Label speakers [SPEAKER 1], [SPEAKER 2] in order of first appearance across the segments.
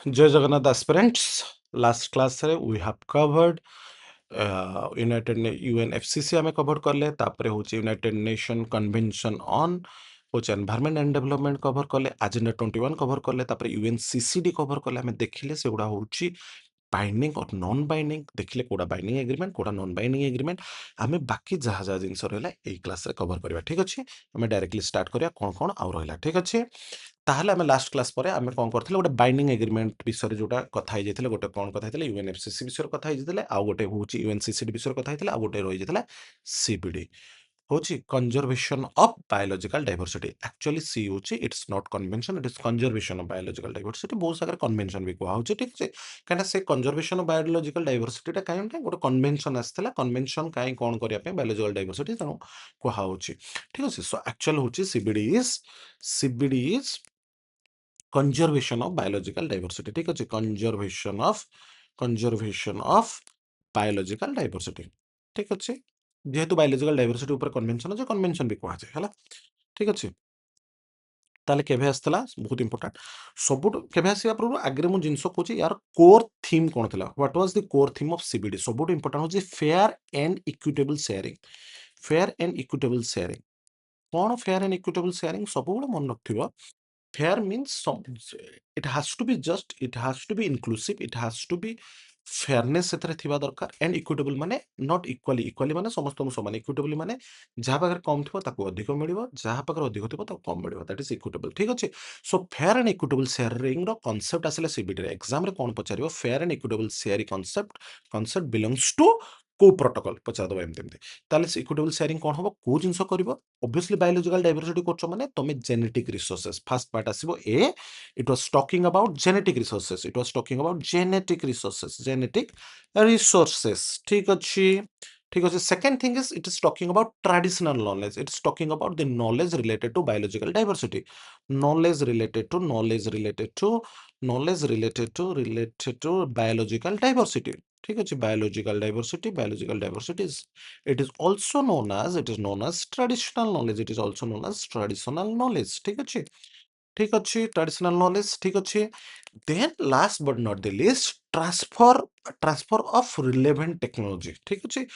[SPEAKER 1] Jai Jagannath aspirants. Last class रे we have covered United UNFCCC ଆମେ cover କଲେ ତାପରେ ହଉଛି United Nation Convention on ହଉଛି Environment and Development cover କଲେ Agenda 21 cover କଲେ ତାପରେ UNCCD cover କଲେ ଆମେ ଦେଖିଲେ ସେଗୁଡ଼ା ହଉଛି बाइंडिंग और नॉन बाइंडिंग देखिले कोडा बाइंडिंग एग्रीमेंट कोडा नॉन बाइंडिंग एग्रीमेंट आमे बाकी जहा जहा जिंस रहला एई क्लास रे कवर करबा ठीक अछि आमे डायरेक्टली स्टार्ट करिया कोन कोन आ रहला ठीक अछि ताहले आमे लास्ट क्लास परे आमे कोन करथिले गोटे बाइंडिंग एग्रीमेंट विषय जोटा कथा हे जेथिले गोटे कोन कथा हेतिले यूएनएफसीसी विषय कथा हे जेथिले आ गोटे होची यूएनसीसीडी विषय कथा हेतिले आ गोटे रहि जेथिले सीबीडी होची conservation of biological diversity actually सी होची it's not convention it is conservation of biological diversity बहुत सारे कन्वेंशन भी कुआ होची ठीक छै कहना से कंजर्वेशन ऑफ बायोलॉजिकल डाइवर्सिटी टा काहे गोटे कन्वेंशन आस्थिला कन्वेंशन काहे कोन करिया पे बायोलॉजिकल डाइवर्सिटी तनो कुआ होची ठीक अछि सो एक्चुअल होची CBD is conservation of biological diversity ठीक अछि conservation of biological diversity ठीक अछि जेहेतु बायोलॉजिकल डाइवर्सिटी ऊपर कन्वेंशन अछि कन्वेंशन भी कुआ छै हला ठीक अछि ताले केभे आस्तला बहुत इंपोर्टेंट सबुट केभे आसीया प्रभु आगरे मु जिंसो कोची यार कोर थीम कोन थला what was the core theme of CBD सबुट इंपोर्टेंट होची फेयर एंड इक्विटेबल शेयरिंग कोन फेयर एंड इक्विटेबल शेयरिंग सबुट मन रखथिबो fair means it has to be just it has to be inclusive it has to be fairness ସେଥିରେ ଥିବା ଦରକାର and equitable ମାନେ not equally ମାନେ ସମସ୍ତଙ୍କୁ ସମାନ equitable ମାନେ ଯାହା ପାଖରେ କମ ଥିବ ତାକୁ ଅଧିକ ମିଳିବ ଯାହା ପାଖରେ ଅଧିକ ଥିବ ତାକୁ କମ ମିଳିବ that is equitable ଠିକ ଅଛି so fair and equitable sharing ର concept ଆସିଲେ CBT ରେ exam ରେ କଣ ପଚାରିବ fair and equitable sharing concept belongs to କୋ ପ୍ରୋଟୋକଲ ପଚାରଦବ ଏମିତି ତାହେଲେ ଇକ୍ୱିଟେବଲ ସେୟାରିଂ କଣ ହବ କୋ ଜିନିଷ କରିବ obviously biological diversity କରୁଛ ମାନେ ତମେ genetic resources first part ଆସିବ a it was talking about genetic resources ठीक ଅଛି second thing is it is talking about traditional knowledge it is talking about the knowledge related to biological diversity knowledge related to biological diversity ठीक ଅଛି biological diversity is it is known as traditional knowledge it is also known as traditional knowledge ठीक अछि traditional knowledge ठीक अछि then last but not the least transfer of relevant technology ठीक अछि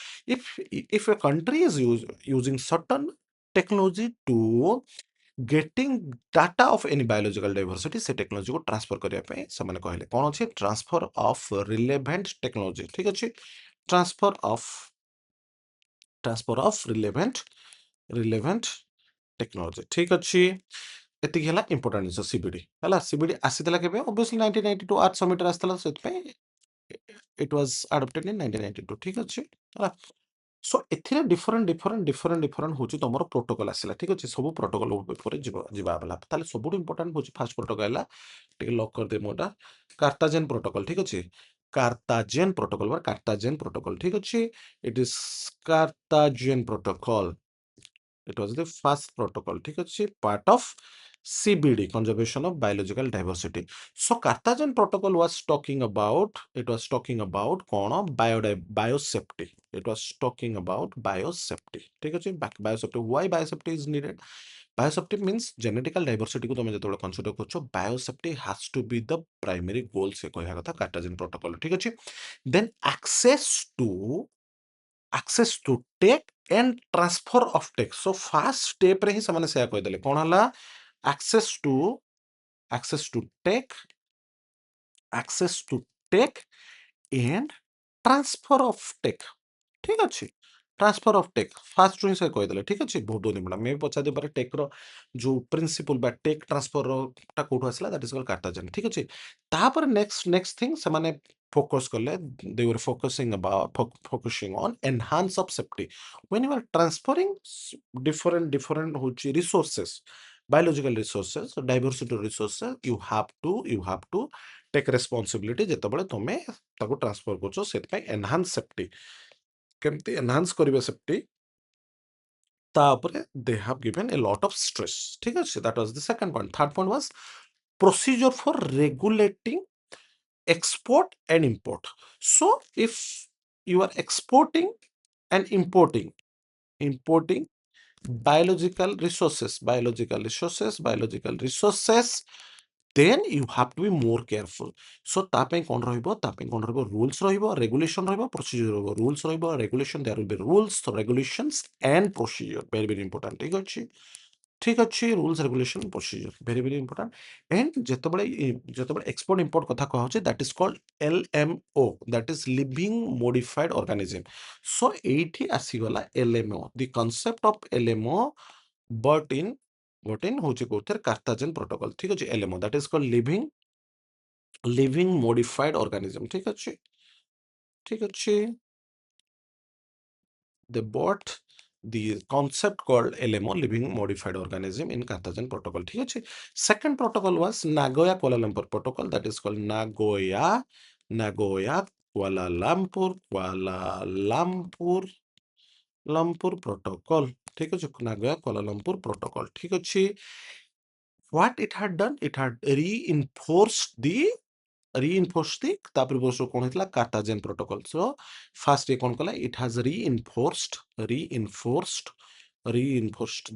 [SPEAKER 1] if a country is using certain technology to getting data of any biological diversity से technology को transfer करिया पे समान कहले कोन अछि ट्रांसफर ऑफ रिलेवेंट टेक्नोलॉजी ठीक अछि ट्रांसफर ऑफ रिलेवेंट टेक्नोलॉजी ठीक अछि एति गेला इंपोर्टेंट इज सीबीडी आसीतला केबे ऑब्वियसली 1992 आर्ट समिट आस्तला सेत पे इट वाज अडॉप्टेड इन 1992 ठीक अछि हला सो एथिरे डिफरेंट होची तमरो प्रोटोकॉल आसिला ठीक अछि सब प्रोटोकॉल ऊपर जिबा वाला ताले सबुट इंपोर्टेंट होची फर्स्ट प्रोटोकॉल आला टिक लॉक कर दे मोटा कार्टाजेन प्रोटोकॉल ठीक अछि कार्टाजेन प्रोटोकॉल ठीक अछि it is Cartagena protocol it was the first protocol ठीक अछि part of CBD conservation of biological diversity so Cartagena protocol was talking about cone biosafety it was talking about biosafety ठीक अछि biosafety why biosafety is needed biosafety means genetical diversity को तुम जतोले consider करछो biosafety has to be the primary goal से कहया कथा Cartagena protocol ठीक अछि then access to take and transfer of tech so first step रे ही समने से कह देले कोन हला access to take and transfer of tech ठीक अछि ट्रांसफर ऑफ टेक फास्ट रू से कह देले ठीक अछि बहुत निमड़ा मैं पछा दे पारे टेक रो जो प्रिंसिपल बा टेक ट्रांसफर रो ता कोठो आसला दैट इज कॉल्ड कार्टाजेन ठीक अछि तापर नेक्स्ट थिंग से माने फोकस करले they were focusing on enhance of safety when you are transferring different होची resources biological resources diversity resources you have to take responsibility जेतबेले तमे ताको ट्रांसफर करछो सेत पय एनहांस सेफ्टी केमती एनहांस करिवे सेफ्टी तापरे they have given a lot of stress ठीक अछि that was the second point third point was procedure for regulating export and import so if you are exporting and importing biological resources then you have to be more careful. So ତା ପାଇଁ କ'ଣ ରହିବ, ତା ପାଇଁ କ'ଣ ରହିବ, rules ରହିବ, regulation ରହିବ, procedure ରହିବ, rules ରହିବ, regulation, there will be rules, regulations and procedure, very very important, ଠିକ ଅଛି, ଠିକ ଅଛି, rules, regulation, procedure, very very important. and ଯେତେବେଳେ export import କଥା କୁହାହଉଛି, that is called LMO, that is living modified organism. so ଏଇଠି ଆସିଗଲା LMO, the concept of LMO, but in ହଉଛି କୋଉଥିରେ, Cartagena Protocol, ଠିକ ଅଛି, LMO, that is called living modified organism, ଠିକ ଅଛି, ଠିକ ଅଛି, they bought the concept called LMO, living modified organism, in Cartagena Protocol, ঠিক আছে. Second protocol was Nagoya-Kuala Lumpur Protocol, that is called Nagoya-Kuala Lumpur Protocol, ঠিক আছে, Nagoya-Kuala Lumpur Protocol, ঠিক আছে. What it had done, it had reinforced the ତାପରେ ବର୍ଷ କ'ଣ ହେଇଥିଲା, Cartagena Protocol. so first କ'ଣ କଲା, it has reinforced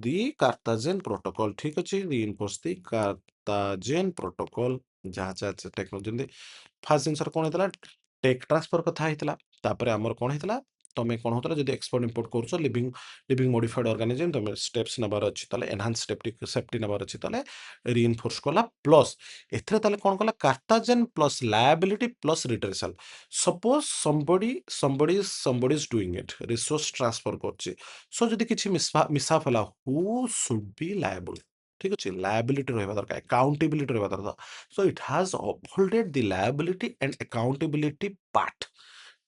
[SPEAKER 1] the Cartagena Protocol, ଠିକ ଅଛି, reinforced the Cartagena Protocol, ଯାହା ଟେକ୍ନୋଲୋଜି ଫାର୍ଷ୍ଟ ଜିନିଷରେ କ'ଣ ହେଇଥିଲା, ଟେକ୍ ଟ୍ରାନ୍ସଫର କଥା ହେଇଥିଲା, ତାପରେ ଆମର କ'ଣ ହେଇଥିଲା, ତମେ କ'ଣ ହଉଥିଲା, ଯଦି ଏକ୍ସପୋର୍ଟ ଇମ୍ପୋର୍ଟ କରୁଛ লিভিং মডিফাইড অর্গানিজম, তুমি স্টেপস নেবার ଅଛି, তাহলে এনহান্স সেফটি নেবার ଅଛି, তাহলে রিইনফোর্স কলা, প্লস এথিরে তাহলে কোন কলা, Cartagena plus liability plus redressal. Suppose somebody is doing it, resource transfer করছে, সো যদি কিছু মিসাফ ହେଲା, হু শুড বি লায়াবল, ঠিক আছে, লায়াবিলিটি রহবা দরকার, অ্যাকাউন্টেবিলিটি রহবা দরকার. so it has upholded the liability and accountability part,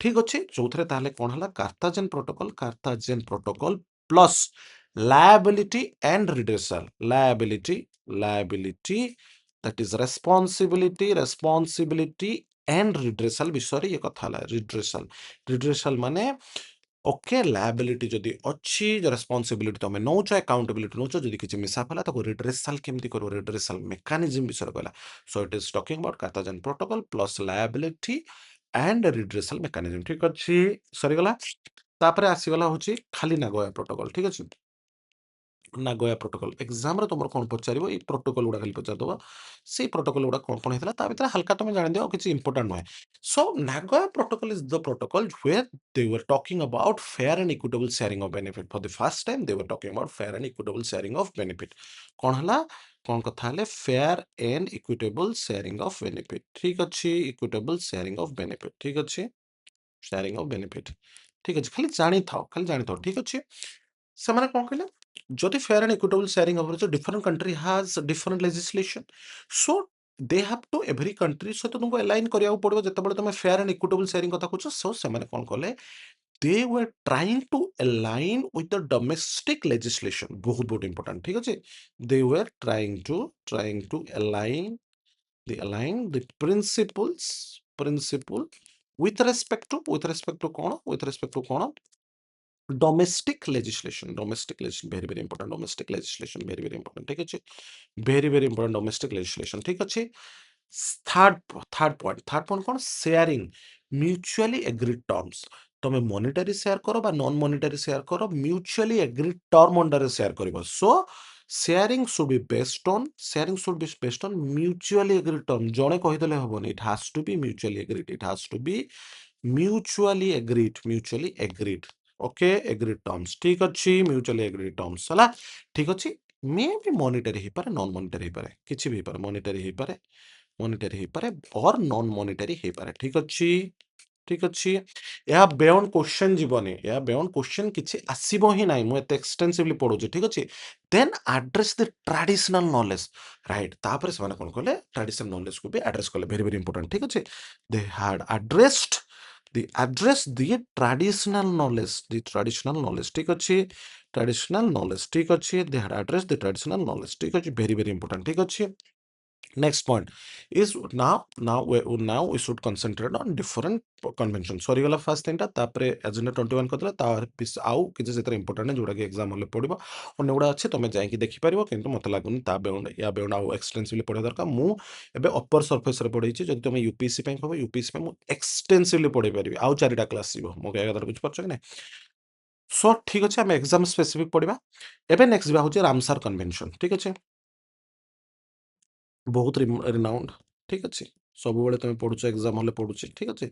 [SPEAKER 1] ঠিক ଅଛି, ଯୋଉଥିରେ ତାହେଲେ କ'ଣ ହେଲା, Cartagena Protocol plus liability and redressal, liability, that is responsibility and redressal ବିଷୟରେ ଇଏ କଥା ହେଲା, redressal ମାନେ ଓକେ, ଲାୟାବିଲିଟି ଯଦି ଅଛି, ରେସ୍ପନ୍ସିବିଲିଟି ତମେ ନଉଛ, ଆକାଉଣ୍ଟେବିଲିଟି ନଉଛ, ଯଦି କିଛି ମିସାପ ହେଲା ତାକୁ ରିଡ୍ରେସାଲ କେମିତି କରିବ, ରିଡ୍ରେସାଲ ମେକାନିଜମ ବିଷୟରେ କହିଲା. So it is talking about Cartagena Protocol plus liability and redressal mechanism, ଠିକ ଅଛି, ସରିଗଲା. ତାପରେ ଆସିଗଲା ହଉଛି ଖାଲି Nagoya Protocol, ଠିକ ଅଛି, Nagoya Protocol ଏକ୍ସାମରେ ତମର କ'ଣ ପଚାରିବ, ଏଇ ପ୍ରୋଟୋକଲ ଗୁଡା ଖାଲି ପଚାରିଦବ, ସେଇ ପ୍ରୋଟୋକଲ ଗୁଡା କ'ଣ କ'ଣ ହେଇଥିଲା, ତା ଭିତରେ ହାଲକା ତମେ ଜାଣିଦିଅ, କିଛି ଇମ୍ପୋର୍ଟାଣ୍ଟ ନୁହେଁ. So Nagoya Protocol is the protocol where they were talking about fair and equitable sharing of benefit. For the first time they were talking about fair and equitable sharing of benefit. କ'ଣ ହେଲା, କ'ଣ କଥା ହେଲେ, fair and equitable sharing of benefit, ଠିକ ଅଛି, equitable sharing of benefit, ଠିକ ଅଛି, sharing of benefit, ଠିକ ଅଛି, ଖାଲି ଜାଣିଥାଅ, ଠିକ ଅଛି. ସେମାନେ କ'ଣ କହିଲେ, ଯଦି fair and equitable sharing of different country has different legislation, so they have to every country ସହିତ ତୁମକୁ align କରିବାକୁ ପଡିବ, ଯେତେବେଳେ ତମେ fair and equitable sharing କଥା କହୁଛ. so ସେମାନେ କ'ଣ କଲେ, they were trying to align with the domestic legislation, ବହୁତ ବହୁତ important, ଠିକ ଅଛି, they were trying to align the principle with respect to କ'ଣ, domestic legislation, very very important, domestic legislation, very very important, ঠিক আছে, very very important, domestic legislation, ঠিক আছে. third point କ'ଣ, sharing mutually agreed terms, ତମେ monetary share କର ବା non monetary share କର, mutually agreed term under share କରିବ. so sharing should be based on mutually agreed term, ଜଣେ କହିଦେଲେ ହବନି, it has to be mutually agreed, mutually agreed, okay, agreed terms, ঠিক ଅଛି, mutually agreed terms ହେଲା, ঠিক ଅଛି, ମେ ବି monetary ହେଇପାରେ, non monetary ହେଇପାରେ, କିଛି ବି ହେଇପାରେ, monetary ହେଇପାରେ or non monetary ହେଇପାରେ, ଠିକ ଅଛି, ଠିକ ଅଛି. ଏହା ବେୟଣ୍ଡ କ୍ୱେଶ୍ଚନ ଯିବନି, କିଛି ଆସିବ ହିଁ ନାହିଁ, ମୁଁ ଏତେ ଏକ୍ସଟେନ୍ସିଭଲି ପଢୁଛି, ଠିକ ଅଛି. ଦେନ୍ ଆଡ୍ରେସ୍ ଦି ଟ୍ରାଡିସନାଲ ନଲେଜ, ରାଇଟ୍, ତାପରେ ସେମାନେ କ'ଣ କଲେ, ଟ୍ରାଡିସନାଲ ନଲେଜକୁ ବି ଆଡ୍ରେସ୍ କଲେ, ଭେରି ଭେରି ଇମ୍ପୋର୍ଟାଣ୍ଟ, ଠିକ ଅଛି. ଦେ ହ୍ୟାଡ ଆଡ୍ରେସ୍ଡ the traditional knowledge, ଠିକ ଅଛି, traditional knowledge, ଠିକ ଅଛି, they had addressed the traditional knowledge, ଠିକ ଅଛି, very very important, ଠିକ ଅଛି. next point is now we should concentrate on different conventions. ସରିଗଲା ଫାର୍ଷ୍ଟ ଥିଙ୍ଗଟା, ତାପରେ ଏଜେଣ୍ଡା 21 କରିଦେଲା, ତାର ଆଉ କିଛି ସେଥିରେ ଇମ୍ପୋର୍ଟାଣ୍ଟ ଯୋଉଟା କି ଏକ୍ସାମ ହଲେ ପଡିବ, ଅନ୍ୟ ଗୁଡ଼ା ଅଛି ତମେ ଯାଇକି ଦେଖିପାରିବ, କିନ୍ତୁ ମତେ ଲାଗୁନି ତା ବେଉଣ୍ଡ ଆଉ ଏକ୍ସଟେନ୍ସିଭଲି ପଢିବା ଦରକାର. ମୁଁ ଏବେ ଅପର ସର୍ଫେସରେ ପଢେଇଛି, ଯଦି ତମେ ୟୁପିଏସସି ପାଇଁ କହିବ, ୟୁପିଏସସି ପାଇଁ ମୁଁ ଏକ୍ସଟେନ୍ସିଭଲି ପଢେଇ ପାରିବି, ଆଉ 4ଟା କ୍ଲାସ ଯିବ, ମୋ କହିବା କଥା ବୁଝିପାରୁଛ କି ନାହିଁ. ସୋ ଠିକ ଅଛି, ଆମେ ଏକ୍ସାମ ସ୍ପେସିଫିକ ପଢିବା. ଏବେ ନେକ୍ସଟ ଯିବା ହଉଛି ରାମସାର କନଭେନସନ, ଠିକ ଅଛି, बहुत रिनाउंड ठीक अच्छे सब बेले तुम पढ़ुच एग्जाम हॉल पढ़ुचे ठीक अच्छे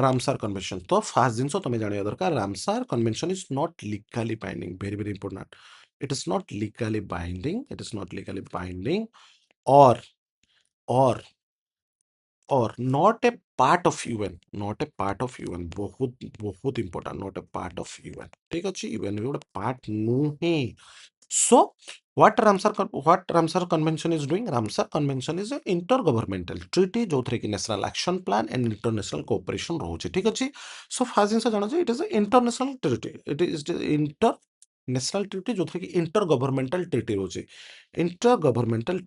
[SPEAKER 1] रामसार कन्वेंशन तो फास्ट जिन तुम जाना दरकार Ramsar convention is not legally binding very very important it is not legally binding it is not legally binding or or or not a part of UN not a part of UN बहुत बहुत important not a part of UN ठीक अच्छे UN भी ଗୋଟେ part ନୁହେଁ so what Ramsar convention is doing Ramsar convention is an intergovernmental treaty जोथरे कि national action plan and international cooperation रहुଛି ठीक अछि so फास्ट जिंस जानो जे it is an international treaty it is the international treaty जोथरे कि intergovernmental treaty रहुଛି intergovernmental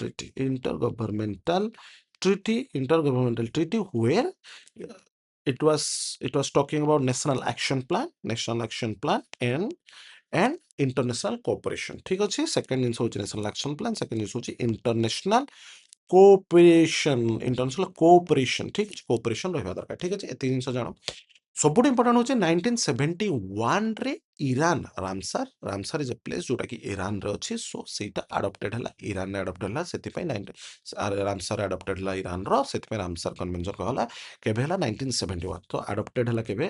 [SPEAKER 1] treaty where it was talking about national action plan and international cooperation ठीक अछि second जिंस होची national action plan second जिंस होची international cooperation ठीक अछि cooperation रहबा दरकार ठीक अछि एति जिंस जानो सबुठ इंपोर्टेंट होचे 1971 रे Iran Ramsar is a place जोटा कि ईरान रे अछि सो सेटा अडॉप्टेड हला ईरान ने अडॉप्ट हला सेति पय रामसार अडॉप्टेड हला ईरान रो सेति पय रामसार कन्वेंशन कहला केबे हला 1971 तो अडॉप्टेड हला केबे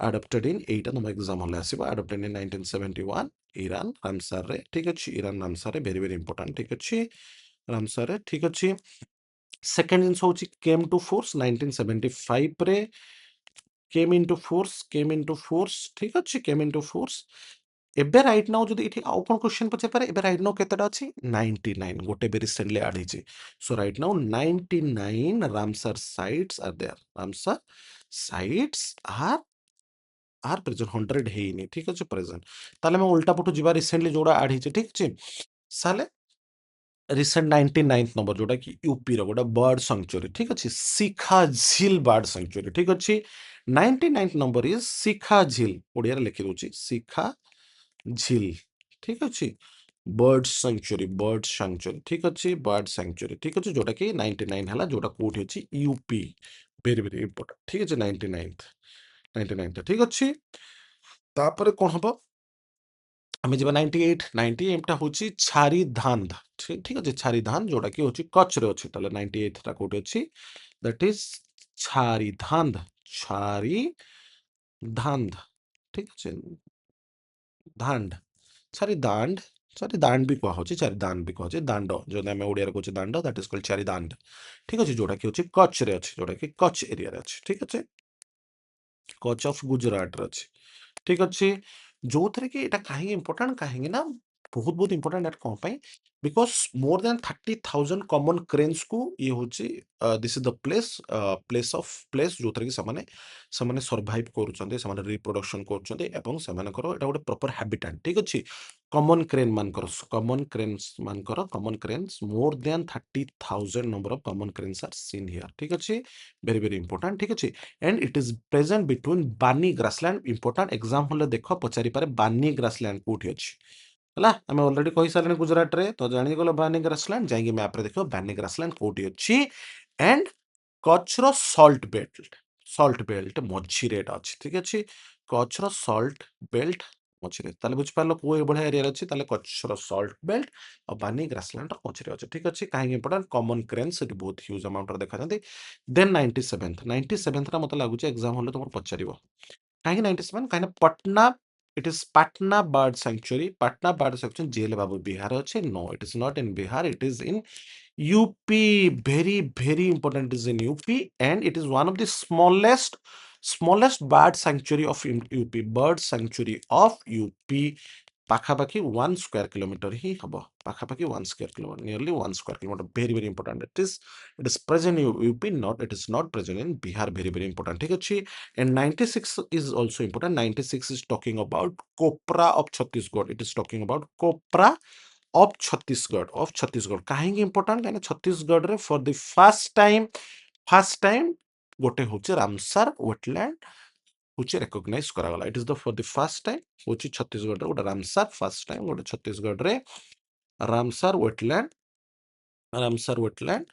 [SPEAKER 1] adopted in 8 ನಮ್ಮ ಎಕ್ಸಾಮ್ ಅಲ್ಲಿ ಆಸಿବ adopted in 1971 ಇರಾನ್ ರಾಮಸಾರ್ ರೆ ठीक अछि ಇರಾನ್ ರಾಮಸಾರ್ ರೆ very very important ठीक अछि ರಾಮಸಾರ್ ರೆ ठीक अछि सेकंड जिंस होची came to force 1975 रे came into force ठीक अछि came into force एबे राइट नाउ जदि इठी आउ कोन क्वेश्चन पचे पारे एबे राइट नाउ केतेटा अछि 99 गोटे बे रिसेंटली ऐड हिची so right now 99 Ramsar sites are there Ramsar sites are present 100 हेइनी ठीक अछि प्रेजेंट ताले मैं उल्टा पटु जिबा रिसेंटली जोडा ऐड हिची ठीक अछि साले रिसेंट 99th नंबर जोटा कि यूपी रो गोटा बर्ड सैंक्चुरी ठीक अछि शिखा झील बर्ड सैंक्चुरी ठीक अछि 99th नंबर इज शिखा झील ओडिया रे लिखि दोची शिखा झील ठीक अछि बर्ड सैंक्चुरी ठीक अछि बर्ड सैंक्चुरी ठीक अछि जोटा कि 99 हला जोटा कोठी अछि यूपी वेरी वेरी इंपोर्टेंट ठीक अछि 99th ठीक अछि तापर कोन हबो हमें जब 98 टा होची छारी धांध ठीक अछि छारी धांध जोटा कि होची कच्छ रे अछि तले 98 टा कोठी अछि दैट इज छारी धांध ठीक अछि धांड छारी दांड भी कहा होची छारी दांड भी कहा होची दांड जो हमें ओडिया रे कहूची दांड दैट इज कॉल्ड छारी दांड ठीक अछि जोटा कि होची कच्छ रे अछि जोटा कि कच्छ एरिया रे अछि ठीक अछि कच्छ ऑफ गुजरात रे अछि ठीक अच्छे जो थे कि एटा काहे इंपोर्टेंट काहे ना बहुत बहुत इंपोर्टेंट एट कोन पई because more than 30,000 common cranes को ये होची दिस इज द प्लेस जो थे कि समाने सर्वाइव करूछन्ते समाने रिप्रोडक्शन करूछन्ते एवं समाने करो एटा गोटे प्रॉपर हैबिटेट ठीक अछि common cranes more than 30,000 number of common cranes are seen here ठीक अछि वेरी वेरी इंपोर्टेंट ठीक अछि and it is present between बानी ग्रासलैंड इंपोर्टेंट एग्जाम होले देखो पचारि पारे बानी ग्रासलैंड कोठी अछि हला हमें ऑलरेडी कहि सारने गुजरात रे तो जानि गेलो बानी ग्रासलैंड जाइके मैप रे देखो बानी ग्रासलैंड कोठी अछि एंड कच्छ रो सॉल्ट बेल्ट मझी रे अछि ठीक अछि कच्छ रो सॉल्ट बेल्ट मझी रे ताले बुझ पालो को ए बढ़िया एरिया अछि ताले कच्छ रो सॉल्ट बेल्ट और बानी ग्रासलैंड रो मझी रे अछि ठीक अछि काहे इंपोर्टेंट कॉमन क्रेन्स इट बहुत ह्यूज अमाउंट रे देखा जंती देन 97th रा मते लागु छै एग्जाम होले तुमर पचारिबो काहे 97 काहे Patna it is Patna bird section जेल बाबू बिहार अछि no it is not in Bihar it is in UP very very important is in UP and it is one of the smallest bird sanctuary of UP bird sanctuary of UP पाखापाखि 1 square kilometer ही हबो पाखापाखि 1 square kilometer nearly 1 square kilometer very very important it is present in UP not it is not present in Bihar very very important ठीक अछि and 96 is also important 96 is talking about copra of Chhattisgarh it is talking about copra of Chhattisgarh काहेकि important काहे छत्तीसगढ़ रे for the first time गोटे होचे Ramsar wetland होचे recognise करा गला it is the for the first time होची छत्तीसगढ़ रे गोटे रामसर फर्स्ट टाइम गोटे छत्तीसगढ़ रे रामसर वेटलैंड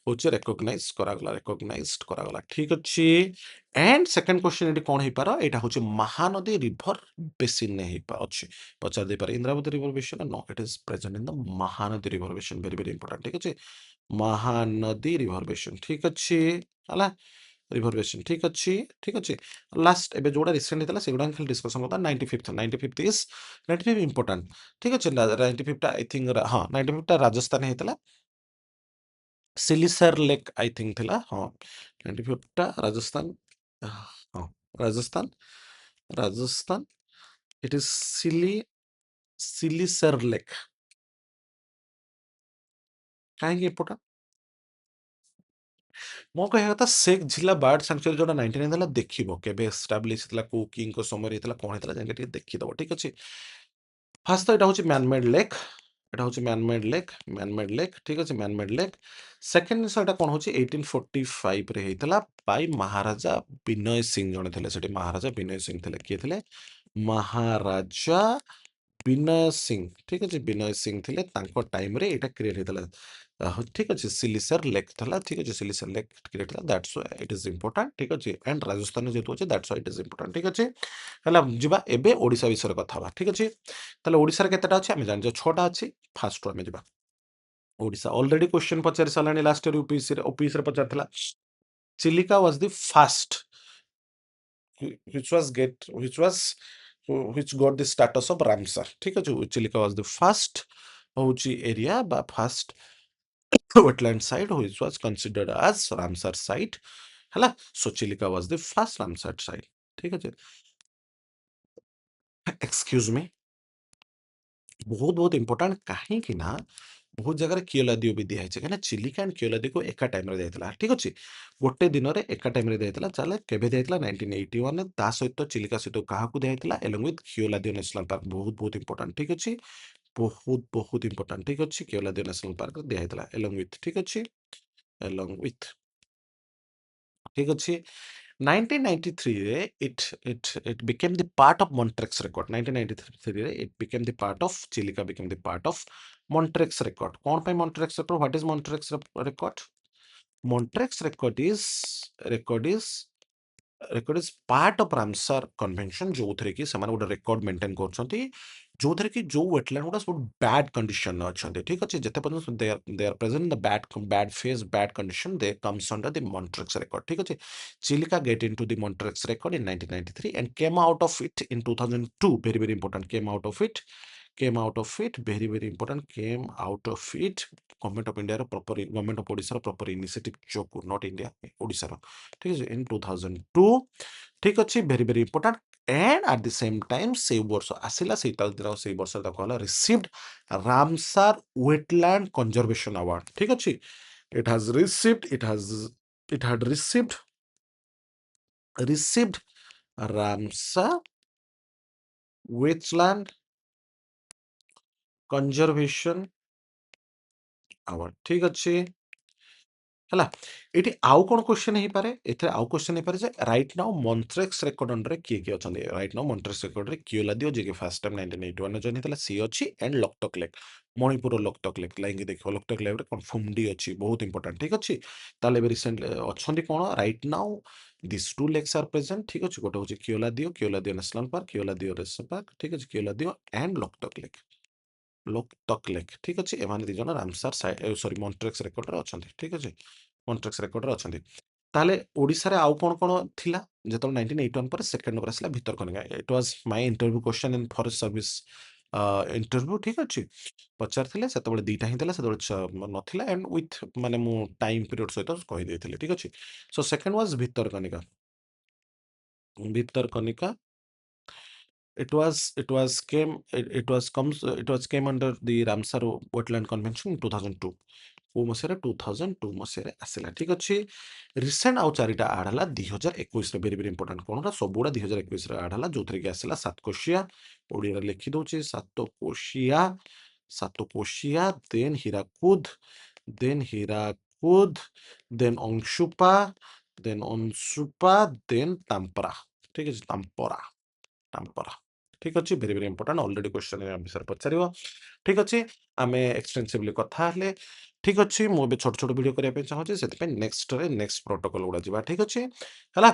[SPEAKER 1] होचे रिकॉग्नाइज करागला ठीक अछि एंड सेकंड क्वेश्चन एटी कोन हे पारो एटा होचे महानदी रिवर बेसिन ने हे अछि पचार दे पारे Indravati river basin no it is present in the Mahanadi river basin very very important ठीक अछि महानदी रिवर बेसिन ठीक अछि हला रिवर बेसिन ठीक अछि लास्ट एबे जोडा रिसेंट हेतला सेगुडा खाली डिस्कशन होता 95th इज 95 इंपोर्टेंट ठीक अछि 95 आई थिंक हां 95 राजस्थान हेतला सिलिसर लेक आई थिंक थिला हाँ 95 राजस्थान हाँ Rajasthan Rajasthan it is Siliserh lake कहीं इंपोर्टेंट मो कहया କଥା शेख जिला बर्ड सैंक्चुरी जोटा 99 देला देखिबो केबे एस्टैब्लिश हेतला को किंग को समय हेतला कोन हेतला जाके देखि दबो ठीक अछि फास्ट तो एटा होची मैन मेड लेक एटा होची मैन मेड लेक ठीक अछि मैन मेड लेक सेकंड एटा कोन होची 1845 रे हेतला बाय महाराजा विनय सिंह जने थिले सेठी महाराजा विनय सिंह थिले के थिले महाराजा विनय सिंह ठीक अछि विनय सिंह थिले तांको टाइम रे एटा क्रिएट हेतला ठीक अछि सिलिसर लेक थला ठीक अछि सिलिसर लेक क्रिएट थला that's why it is important ठीक अछि एंड राजस्थान जेतु अछि that's why it is important ठीक अछि हला जिबा एबे ओडिसा विषय कथा बा ठीक अछि ताले ओडिसा रे केतेटा अछि हम जान जे 6टा अछि फास्ट रो में जिबा ओडिसा ऑलरेडी क्वेश्चन पचारि सालानी लास्ट ईयर यूपीएससी रे पचारथला Chilika was the first which got the status of Ramsar ठीक अछि चिलिका वाज द फर्स्ट होची एरिया बा first wetland site which was considered as Ramsar site हला so Chilika was the first Ramsar site ठीक अछि excuse me बहुत बहुत इंपोर्टेंट काहे कि ना बहुत जगह कियोलादियो भी दिया है ना चिलिका एंड कियोलादी को एका टाइम रे देइतला ठीक अछि गोटे दिन रे एका टाइम रे देइतला चले केबे देइतला 1981 ता सहित चिलिका सहित काहा को देइतला एलोंग विथ कियोलादी नेशनल पार्क बहुत बहुत इंपोर्टेंट ठीक अछि बहुत बहुत इंपोर्टेंट ठीक अछि कियोलादी नेशनल पार्क दिया एलोंग विथ ठीक अछि एलोंग विथ ठीक अछि 1993 रे it became the part of Montreux record 1993 रे it became the part of Chilica became the part of Montreux record कौन पे Montreux record what is Montreux record Montreux record is part of Ramsar convention जो थरे की समान गोटे record maintain करछंती जो थरे की जो wetland गुडा सब bad condition न अछंती ठीक अछि जते पर्यंत they are present in the bad phase bad condition they comes under the Montreux record ठीक अछि Chilica get into the Montreux record in 1993 and came out of it in 2002 very very important came out of it very very important came out of it government of India proper government of Odisha proper initiative choku not India Odisha ठीक अछि in 2002 ठीक अछि very very important and at the same time से वर्ष आसिला से दिन से वर्ष ता कहला received Ramsar wetland conservation award ठीक अछि it has received it had received Ramsar wetland conservation award ठीक अछि हला एटी आउ कोन क्वेश्चन हे पारे एथे आउ क्वेश्चन हे पारे जे राइट नाउ मॉन्ट्रेक्स रेकॉर्ड अंडर के अछन राइट नाउ मॉन्ट्रेक्स रेकॉर्ड रे कियोलादियो जे के फर्स्ट टाइम 1981 जन हेतला सी अछि and Loktak lake Manipur Loktak lake line देखो लॉकटक लेक रे कोन फुमडी अछि बहुत इंपोर्टेंट ठीक अछि ताले बे रिसेंट अछंती कोन right now these two lakes are present ठीक अछि गोटे होछि Keoladeo national park Keoladeo national park ठीक अछि कियोलादियो एंड लॉकटक लेक ठीक अछि एमाने दिजन रामसर सॉरी मॉन्ट्रेक्स रेकॉर्ड रे अछंती ठीक अछि मॉन्ट्रेक्स रेकॉर्ड रे अछंती ताले ओडिसा रे आउ कोन थिला जेतो 1981 पर सेकंड नंबर आसला भीतर Kanika it was my interview question in forest service interview ठीक अछि पचार थिले सेतबेले दीटा हितला सेतबेले नथिला एंड विथ माने मु टाइम पीरियड सहित कहि देथिले ठीक अछि सो सेकंड वाज भीतर Kanika it was came under the Ramsar Wetland Convention in 2002 ओ मसेरे 2002 मसेरे आसिला ठीक अछि रिसेंट आउ चारिटा आड हला 2021 रे वेरी वेरी इंपोर्टेंट कोनरा सबुडा 2021 रे आड हला जोथरे के आसिला सात कोशिया ओडिया लिखि दोछि सात कोशिया then then Ansupa then Tampara ठीक अछि तांपरा ठीक अछि very very important already question a answer पचारिबो ठीक अछि ଆମେ ଏକ୍ସଟେନ୍ସିଭଲି କଥା ହେଲେ। ଠିକ୍ ଅଛି, ମୁଁ ଏବେ ଛୋଟ ଛୋଟ ଭିଡ଼ିଓ କରିବା ପାଇଁ ଚାହୁଁଛି, ସେଥିପାଇଁ ନେକ୍ସଟ ପ୍ରୋଟୋକଲ୍ ଗୁଡ଼ା ଯିବା। ଠିକ୍ ଅଛି, ହେଲା।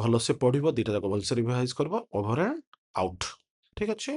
[SPEAKER 1] ଭଲସେ ପଢ଼ିବ, 2ଟା ଯାକ ଭଲସେ ରିଭାଇଜ୍ କରିବ। Over and out. ଠିକ୍ ଅଛି।